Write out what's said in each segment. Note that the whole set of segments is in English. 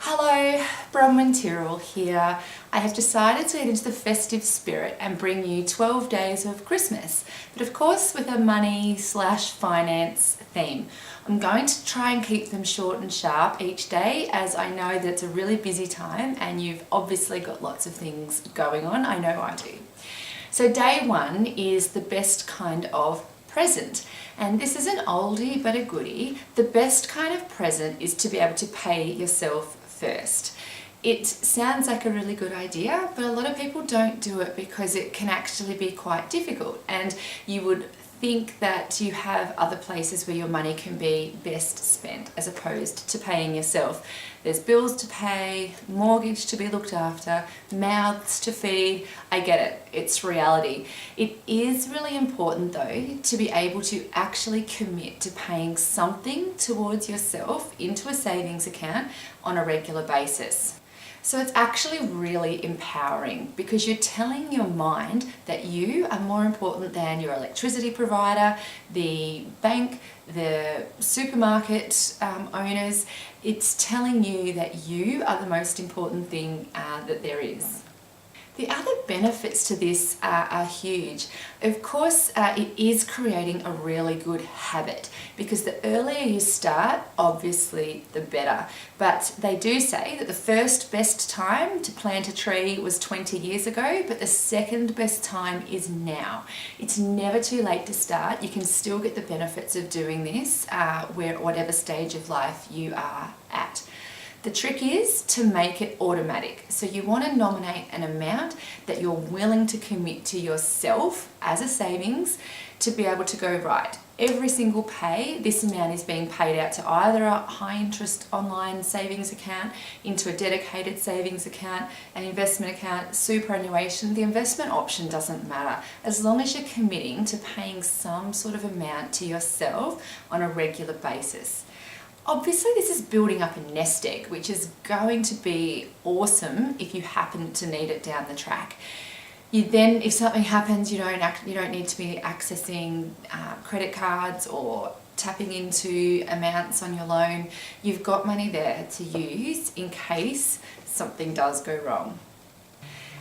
Hello, Bronwyn Tyrrell here. I have decided to get into the festive spirit and bring you 12 days of Christmas, but of course with a money/finance theme. I'm going to try and keep them short and sharp each day, as I know that it's a really busy time and you've obviously got lots of things going on. I know I do. So day one is the best kind of present. And this is an oldie but a goodie. The best kind of present is to be able to pay yourself first. It sounds like a really good idea, but a lot of people don't do it because it can actually be quite difficult, and you would think that you have other places where your money can be best spent as opposed to paying yourself. There's bills to pay, mortgage to be looked after, mouths to feed. I get it, it's reality. It is really important though to be able to actually commit to paying something towards yourself into a savings account on a regular basis. So it's actually really empowering because you're telling your mind that you are more important than your electricity provider, the bank, the supermarket owners. It's telling you that you are the most important thing that there is. The other benefits to this are huge. Of course, it is creating a really good habit because the earlier you start, obviously the better. But they do say that the first best time to plant a tree was 20 years ago, but the second best time is now. It's never too late to start. You can still get the benefits of doing this whatever stage of life you are at. The trick is to make it automatic. So you want to nominate an amount that you're willing to commit to yourself as a savings to be able to go, right, every single pay, this amount is being paid out to either a high interest online savings account, into a dedicated savings account, an investment account, superannuation. The investment option doesn't matter as long as you're committing to paying some sort of amount to yourself on a regular basis. Obviously this is building up a nest egg, which is going to be awesome if you happen to need it down the track. You then, if something happens, you don't need to be accessing credit cards or tapping into amounts on your loan. You've got money there to use in case something does go wrong.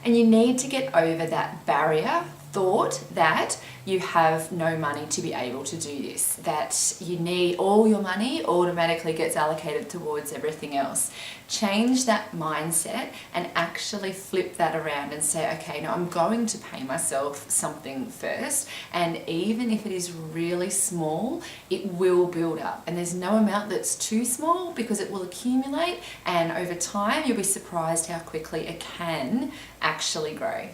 And you need to get over that barrier thought that you have no money to be able to do this, that you need all your money automatically gets allocated towards everything else. Change that mindset and actually flip that around and say, okay, now I'm going to pay myself something first, and even if it is really small, it will build up, and there's no amount that's too small because it will accumulate, and over time you'll be surprised how quickly it can actually grow.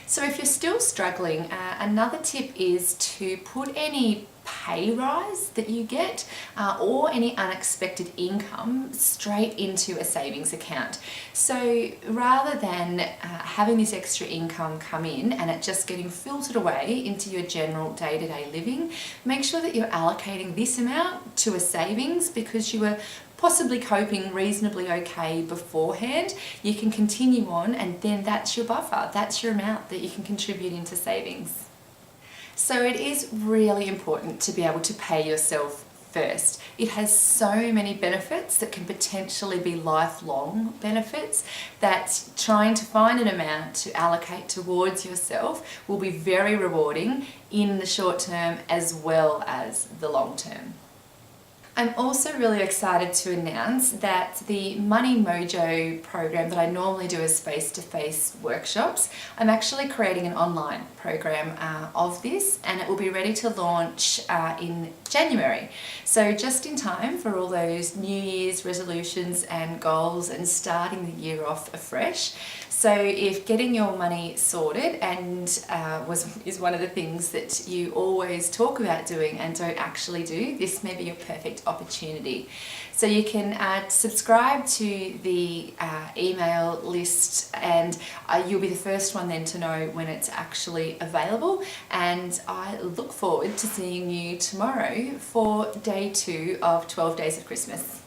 So if you're still struggling, another tip is to put any pay rise that you get or any unexpected income straight into a savings account. So rather than having this extra income come in and it just getting filtered away into your general day-to-day living, make sure that you're allocating this amount to a savings because you were possibly coping reasonably okay beforehand. You can continue on, and then that's your buffer, that's your amount that you can contribute into savings. So it is really important to be able to pay yourself first. It has so many benefits that can potentially be lifelong benefits, that trying to find an amount to allocate towards yourself will be very rewarding in the short term as well as the long term. I'm also really excited to announce that the Money Mojo program that I normally do as face-to-face workshops, I'm actually creating an online program of this, and it will be ready to launch in January. So just in time for all those New Year's resolutions and goals and starting the year off afresh. So if getting your money sorted and is one of the things that you always talk about doing and don't actually do, this may be your perfect opportunity. So you can subscribe to the email list, and you'll be the first one then to know when it's actually available. And I look forward to seeing you tomorrow for day 2 of 12 Days of Christmas.